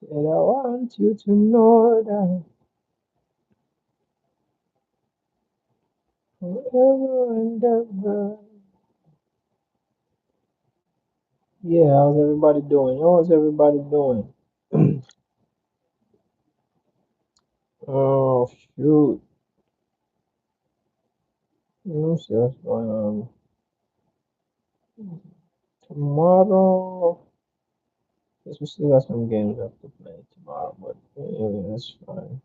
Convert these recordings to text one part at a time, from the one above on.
Said I want you to know that forever and ever. Yeah, how's everybody doing? How's everybody doing? Oh shoot. Let's see what's going on. Tomorrow, guess we still got some games left to play tomorrow, but yeah, that's fine.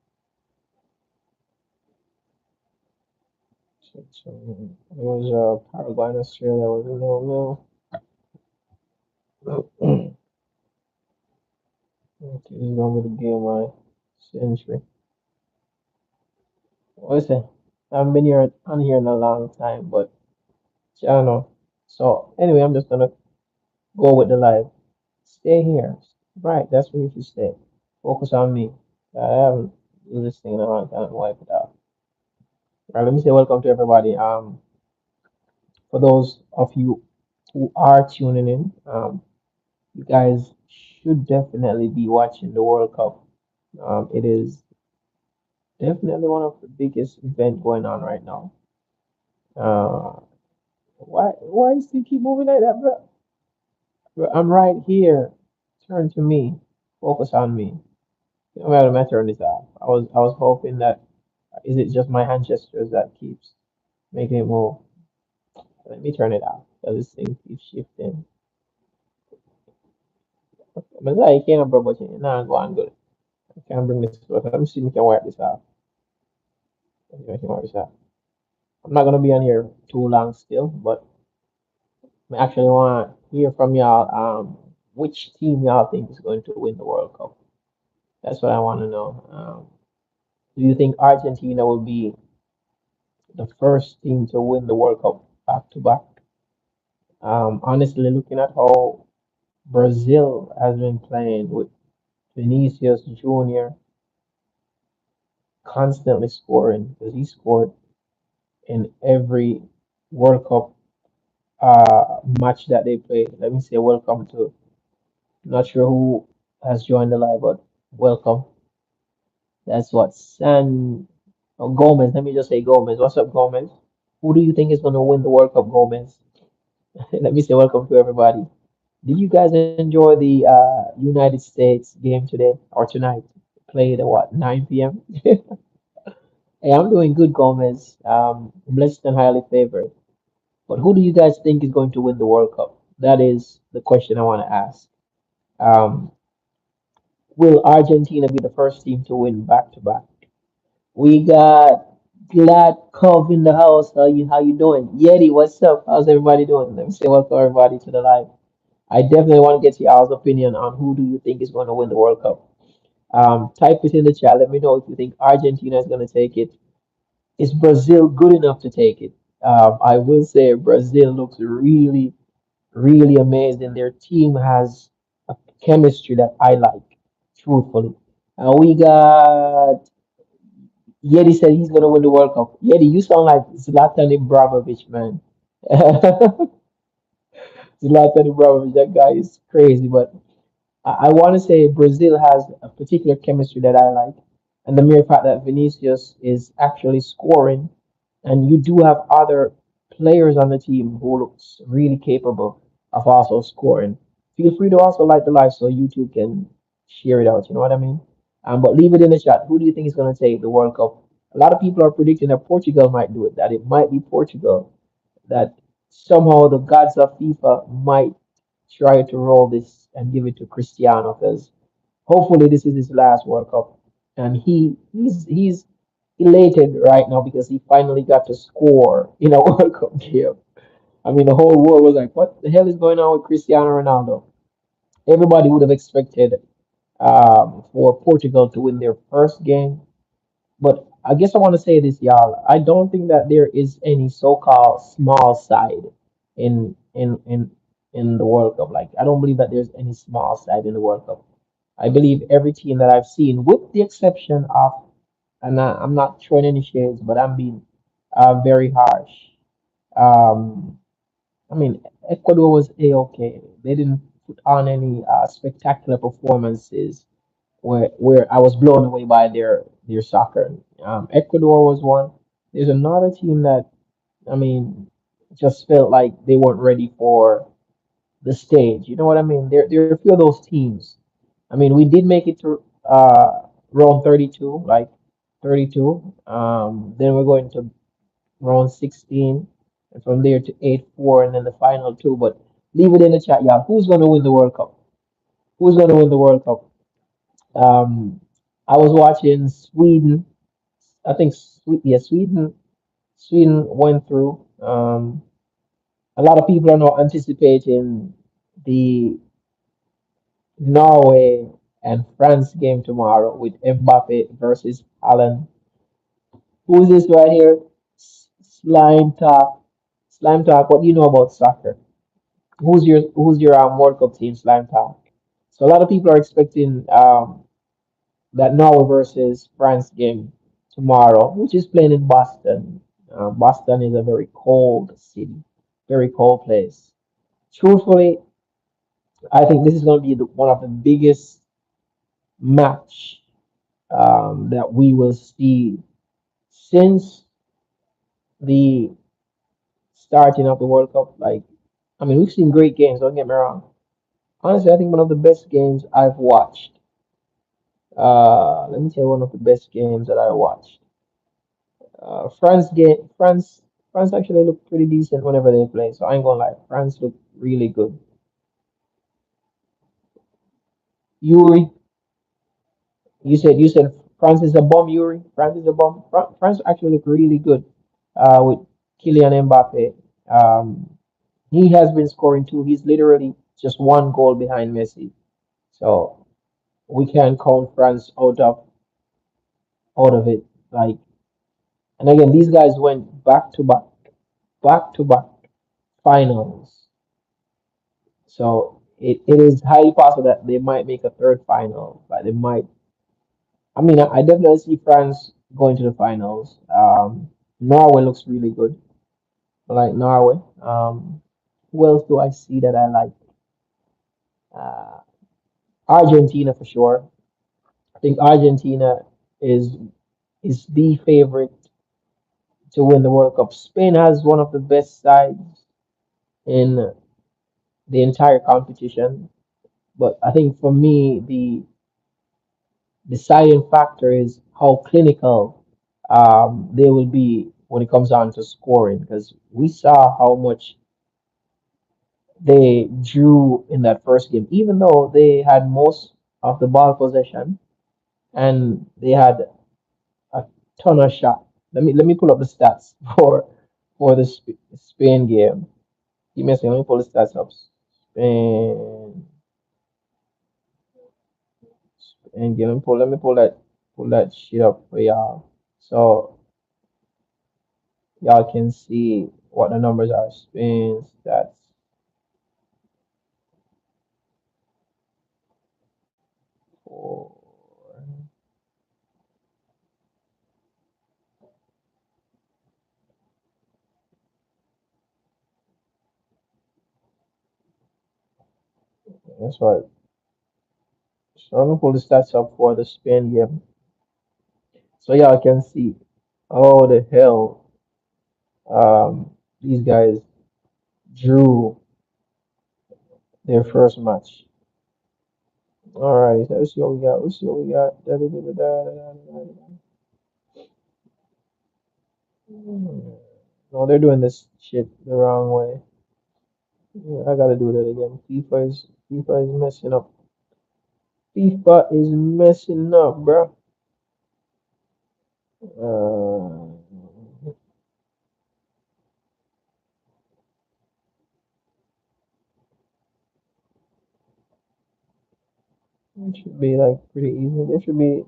So, it was Paraguay and Australia was a little nil. Okay, this is gonna be the game my century. Listen, I haven't been here on here in a long time, but I don't know. So anyway, I'm just gonna go with the live. Stay here. Right, that's where you should stay. Focus on me. I haven't used this thing in a long time. Wipe it out. Right, let me say welcome to everybody. For those of you who are tuning in, you guys should definitely be watching the World Cup. It is definitely one of the biggest event going on right now. Uh, why you still keep moving like that, bro? Bro, I'm right here. Turn to me. Focus on me. No matter I turn this off. I was hoping that is it just my hand gestures that keeps making it move. Let me turn it off because this thing keeps shifting. But like you can't bro, but you nah go on good. I can't bring this to let me see if we can wipe this off. Let me see if I can wipe this off. I'm not gonna be on here too long still, but I actually want to hear from y'all. Which team y'all think is going to win the World Cup? That's what I want to know. Do you think Argentina will be the first team to win the World Cup back to back? Honestly, looking at how Brazil has been playing with Vinicius Jr. constantly scoring because he scored in every World Cup match that they played. Let me say welcome to, not sure who has joined the live, but welcome. That's what San Gomez. Let me just say Gomez. What's up, Gomez? Who do you think is going to win the World Cup, Gomez? Let me say welcome to everybody. Did you guys enjoy the United States game today or tonight? Played at what, 9 p.m.? Hey, I'm doing good, Gomez. Blessed and highly favored. But who do you guys think is going to win the World Cup? That is the question I want to ask. Um, will Argentina be the first team to win back to back? We got Glad Cove in the house. How you doing? Yeti, what's up? How's everybody doing? Let me say welcome everybody to the live. I definitely want to get y'all's opinion on who do you think is going to win the World Cup. Type it in the chat. Let me know if you think Argentina is going to take it. Is Brazil good enough to take it? I will say Brazil looks really, really amazing. Their team has a chemistry that I like, truthfully. We got Yeti said he's going to win the World Cup. Yeti, you sound like Zlatan Ibrahimovic, man. Zlatan Ibrahimovic, that guy is crazy, but I want to say Brazil has a particular chemistry that I like, and the mere fact that Vinicius is actually scoring, and you do have other players on the team who looks really capable of also scoring. Feel free to also like the live so YouTube can share it out. You know what I mean? But leave it in the chat. Who do you think is going to take the World Cup? A lot of people are predicting that Portugal might do it. That it might be Portugal. That somehow the gods of FIFA might try to roll this and give it to Cristiano because hopefully this is his last World Cup, and he's elated right now because he finally got to score in a World Cup game. I mean, the whole world was like, "What the hell is going on with Cristiano Ronaldo?" Everybody would have expected for Portugal to win their first game, but I guess I want to say this, y'all. I don't think that there is any so-called small side in in in in the World Cup. Like, I don't believe that there's any small side in the World Cup. I believe every team that I've seen, with the exception of, and I'm not throwing any shades, but I'm being very harsh. Um, I mean, Ecuador was a okay. They didn't put on any spectacular performances. where I was blown away by their soccer. Ecuador was one. There's another team that I mean just felt like they weren't ready for the stage. You know what I mean? There are a few of those teams. I mean, we did make it to round 32, like 32. Then we're going to round 16, and from there to 8-4, and then the final two. But leave it in the chat, y'all. Who's going to win the World Cup? Who's going to win the World Cup? Um, I was watching Sweden. I think Sweden. Sweden went through. A lot of people are now anticipating the Norway and France game tomorrow with Mbappe versus Haaland. Who's this right here? Slime Talk. Slime Talk. What do you know about soccer? Who's your World Cup team? Slime Talk. So a lot of people are expecting that Norway versus France game tomorrow, which is playing in Boston. Boston is a very cold city, very cold place. Truthfully, I think this is going to be one of the biggest match that we will see since the starting of the World Cup. Like, I mean, we've seen great games. Don't get me wrong. Honestly, I think one of the best games I've watched. Let me tell you one of the best games that I watched. France actually look pretty decent whenever they play. So I ain't gonna lie, France look really good. Yuri, you said France is a bomb. Yuri, France is a bomb. France actually look really good. With Kylian Mbappe, he has been scoring too. He's literally just one goal behind Messi. So we can count France out of it. Like, and again, these guys went back to back finals. So it is highly possible that they might make a third final. Like they might. I mean, I definitely see France going to the finals. Norway looks really good. I like Norway. Who else do I see that I like? Uh, Argentina for sure. I think Argentina is is the favorite to win the World Cup. Spain has one of the best sides in the entire competition, but I think for me the deciding factor is how clinical they will be when it comes down to scoring, because we saw how much they drew in that first game, even though they had most of the ball possession and they had a ton of shot. Let me pull up the stats for the Spain game. Give me a second. Let me pull the stats up. Spain, Spain game. Let me pull that shit up for y'all. So y'all can see what the numbers are. Spain stats. For, that's right. So let me pull the stats up for the Spain game. So y'all can see. Oh the hell. These guys drew their first match. All right, so let's see what we got. Let's see what we got. Da, da, da, da, da, da, da, da. No, they're doing this shit the wrong way. Yeah, I gotta do that again. FIFA is messing up. FIFA is messing up, bro. Uh, it should be like pretty easy. It should be.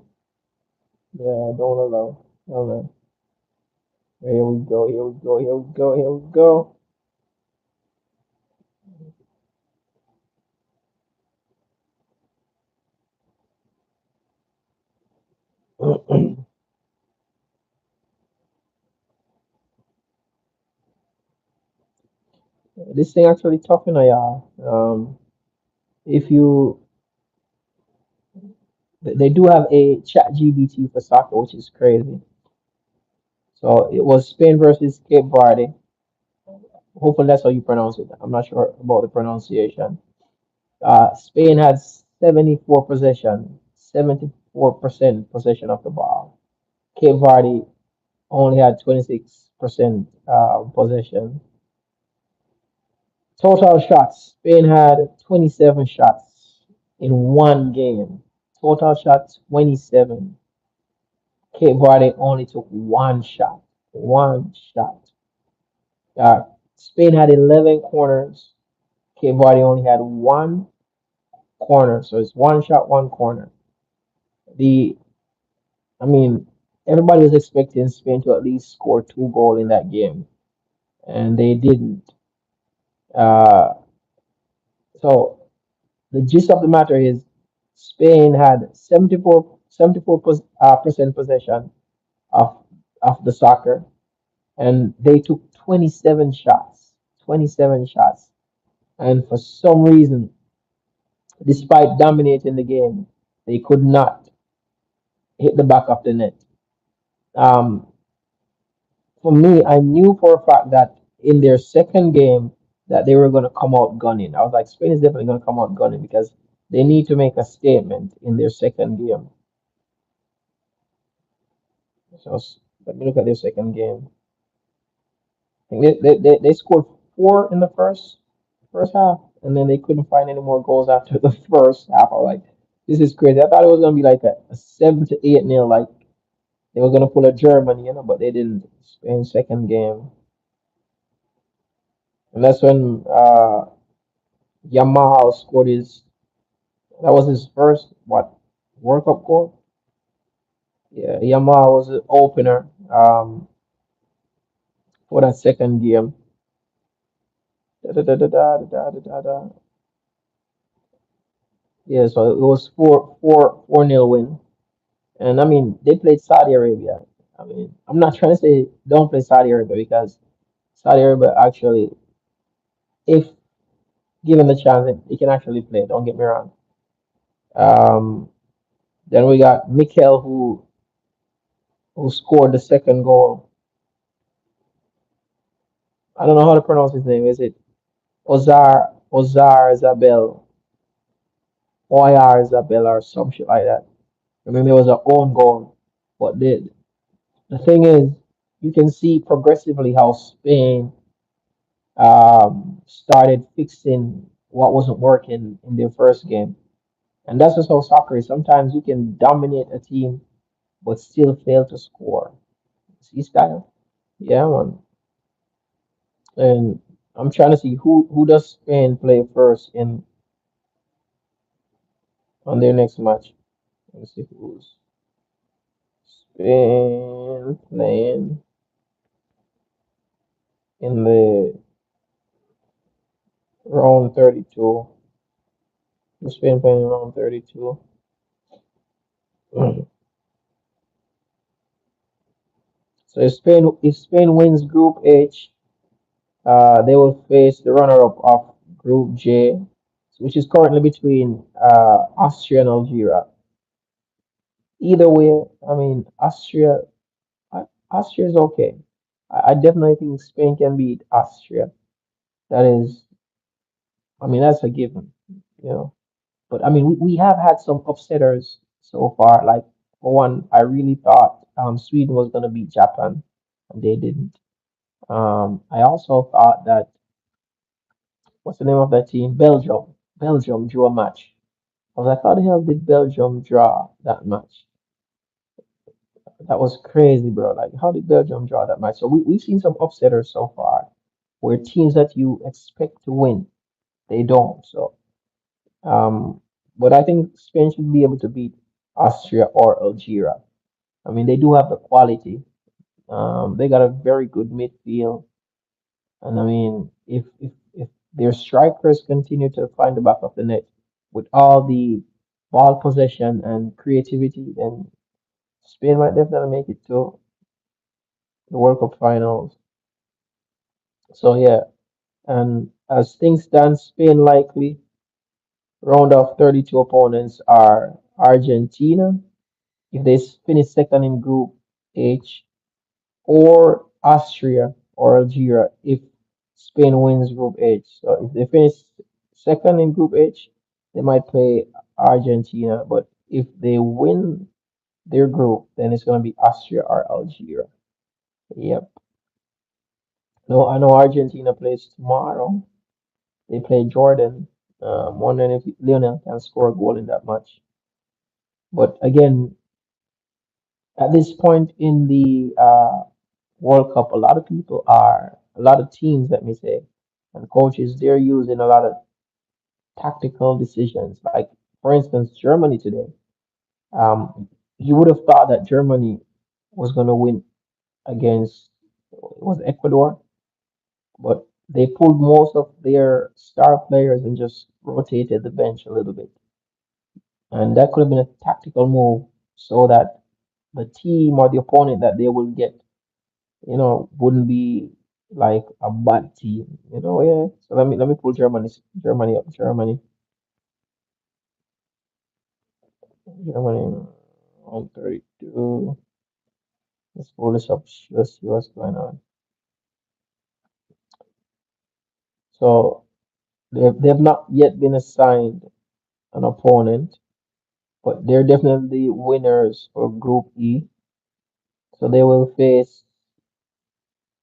Yeah, don't allow. Hold on. Here we go. Here we go. Here we go. Here we go. This thing actually tough, y'all. If you They do have a chat GBT for soccer, which is crazy. So it was Spain versus Cape Verde. Hopefully that's how you pronounce it. I'm not sure about the pronunciation. Spain had 74 possession, 74% possession of the ball. Cape Verde only had 26% possession. Total shots. Spain had 27 shots in one game. Total shots 27. Cape Verde only took one shot. One shot. Uh, Spain had 11 corners. Cape Verde only had one corner. So it's one shot, one corner. The I mean, everybody was expecting Spain to at least score two goals in that game, and they didn't. Uh, so the gist of the matter is Spain had 74% possession of the soccer, and they took 27 shots. 27 shots. And for some reason, despite dominating the game, they could not hit the back of the net. Um, for me, I knew for a fact that in their second game that they were going to come out gunning. I was like, Spain is definitely going to come out gunning because they need to make a statement in their second game. So let me look at their second game. I think they scored four in the first half, and then they couldn't find any more goals after the first half. I was like, this is crazy. I thought it was gonna be like a 7 to 8 nil, like they were gonna pull a Germany, but they didn't. Spain second game, and that's when Yamal scored his. That was his first what World Cup goal. Yeah, Yamal was the opener for that second game. Da, da, da, da, da, da, da, da, da. Yeah, so it was four nil win. And I mean, they played Saudi Arabia. I mean, I'm not trying to say don't play Saudi Arabia because Saudi Arabia actually, if given the chance, they can actually play. Don't get me wrong. Um, then we got Mikel who scored the second goal. I don't know how to pronounce his name. Is it Ozar Isabel, Oyar Isabel, or some shit like that? I mean, there was an own goal, but the thing is, you can see progressively how Spain started fixing what wasn't working in their first game. And that's just how soccer is. Sometimes you can dominate a team but still fail to score. See style? Yeah, man. And I'm trying to see who does Spain play first in on their next match. Let's see who's Spain playing in the round 32. Who's Spain playing in round 32? So if Spain wins Group H, they will face the runner-up of Group J, which is currently between Austria and Algeria. Either way, I mean, Austria is okay. I definitely think Spain can beat Austria. That is, I mean, that's a given, you know. But I mean, we have had some upsetters so far. Like for one, I really thought Sweden was gonna beat Japan, and they didn't. I also thought that what's the name of that team? Belgium. Belgium drew a match. I was like, how the hell did Belgium draw that match? That was crazy, bro. Like, how did Belgium draw that match? So we've seen some upsetters so far where teams that you expect to win, they don't. So, um, but I think Spain should be able to beat Austria or Algeria. I mean, they do have the quality. They got a very good midfield. And I mean, if their strikers continue to find the back of the net with all the ball possession and creativity, then Spain might definitely make it to the World Cup finals. So yeah, and as things stand, Spain likely round off 32 opponents are Argentina if they finish second in Group H, or Austria or Algeria if Spain wins Group H. So if they finish second in Group H, they might play Argentina, but if they win their group, then it's going to be Austria or Algeria. Yep. No, I know Argentina plays tomorrow. They play Jordan. Wondering if Lionel can score a goal in that match. But again, at this point in the World Cup, a lot of teams, let me say, and coaches, they're using a lot of tactical decisions. Like, for instance, Germany today. You would have thought that Germany was going to win against, it was Ecuador, but they pulled most of their star players and just rotated the bench a little bit. And that could have been a tactical move so that the team or the opponent that they will get, wouldn't be like a bad team, yeah. So let me pull Germany up. Germany 132. Let's pull this up. Let's see what's going on. So they've not yet been assigned an opponent, but they're definitely winners for Group E. So they will face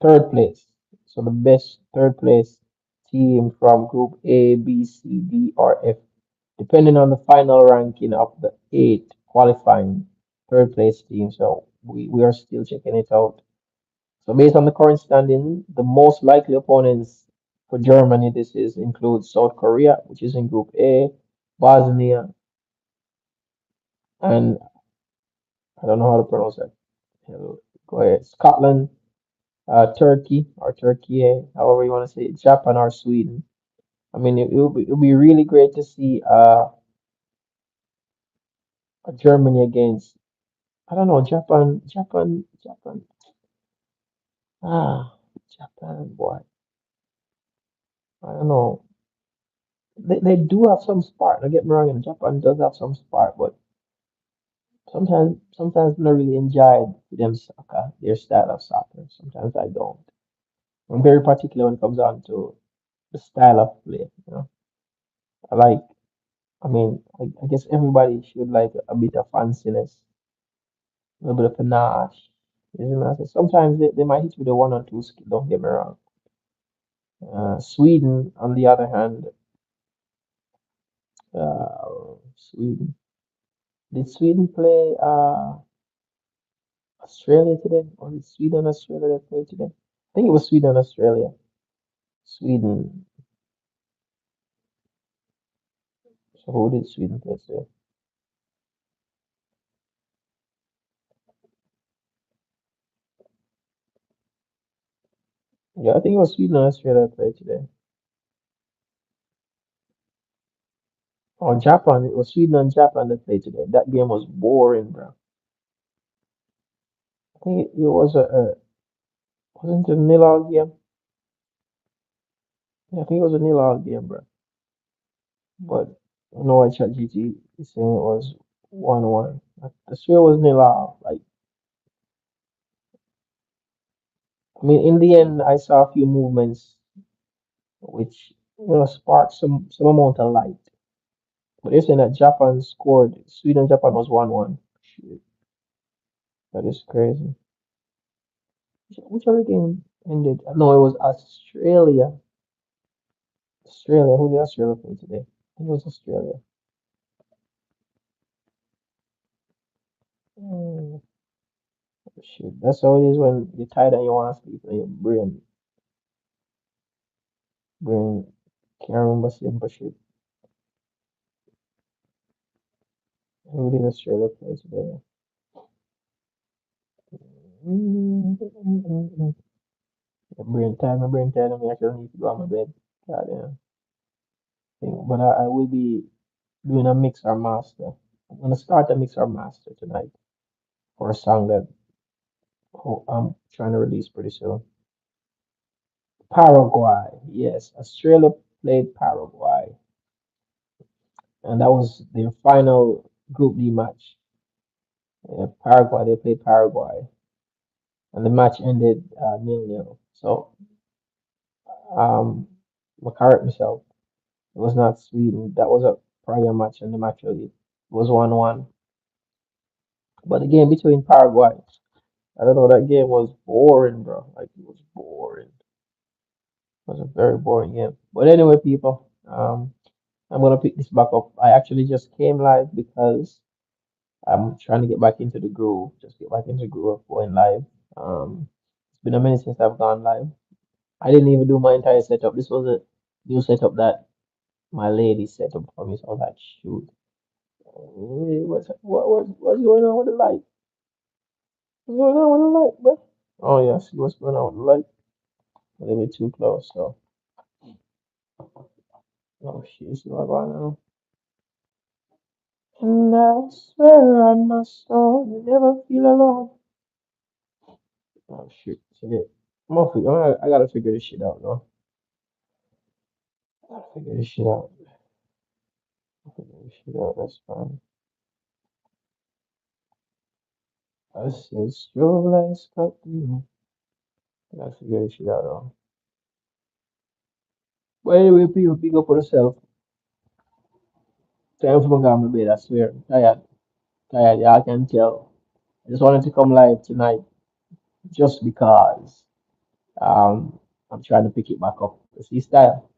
third place. So the best third place team from Group A, B, C, D, or F, depending on the final ranking of the eight qualifying third place team. So we are still checking it out. So based on the current standing, the most likely opponents for Germany this is include South Korea, which is in Group A, Bosnia, and I don't know how to pronounce that. Go ahead. Scotland, Turkey or Turkey, however you want to say it, Japan or Sweden. I mean, it would be really great to see a Germany against, I don't know, Japan. Ah, Japan, boy. I don't know. They do have some spark. Don't get me wrong, and Japan does have some spark, but sometimes I don't really enjoy them soccer, their style of soccer. Sometimes I don't. I'm very particular when it comes down to the style of play. I like. I mean, I guess everybody should like a bit of fanciness, a little bit of panache. You know, what I say? Sometimes they might hit you with a one or two skill. Don't get me wrong. Sweden, on the other hand, Sweden. Did Sweden play Australia today? Or did Sweden Australia that play today? I think it was Sweden Australia. Sweden. So who did Sweden play today? Yeah, I think it was Sweden and Australia that played today. Or Japan. It was Sweden and Japan that played today. That game was boring, bro. I think it was a wasn't it a nil-all game? Yeah, I think it was a nil-all game, bro. But I know why ChatGPT is saying it was 1-1. I swear it was nil-all. Like, I mean, in the end, I saw a few movements which sparked some amount of light. But they're saying that Japan scored. Sweden Japan was 1-1. Shit, that is crazy. Which other game ended? No, it was Australia. Australia. Who did Australia play today? I think it was Australia. Hmm, shit, that's how it is when you're tired and you want to sleep and your brain can't remember simple shit. Who did Australia play today? My brain tired. I actually need to go on my bed. God damn. But I will be doing a mix or master. I'm gonna start a mix or master tonight for a song that I'm trying to release pretty soon. Paraguay, yes, Australia played Paraguay, and that was their final Group D match. Paraguay, they played Paraguay, and the match ended 0-0. So, I correct myself. It was not Sweden. That was a prior match, and the match really was 1-1. But the game between Paraguay, I don't know, that game was boring, bro. Like, it was boring. It was a very boring game. But anyway, people, I'm gonna pick this back up. I actually just came live because I'm trying to get back into the groove, just get back into the groove of going live. It's been a minute since I've gone live. I didn't even do my entire setup. This was a new setup that my lady set up for me. So I was like, shoot, what's going on with the light? What's going on with the light, bro? Oh yeah, see what's going on with the light. A little bit too close, so oh shit, see what going on. And I swear on my soul, you never feel alone. Oh shit, shit. I gotta figure this shit out, though. I gotta figure this shit out. Figure this shit out. That's fine. I said, strobe lights cut through. I gotta figure this shit out, though. But anyway, people, pick up for yourself. Time for my to bed, I swear. Tired, tired. Yeah, I can tell. I just wanted to come live tonight just because I'm trying to pick it back up. You see, style.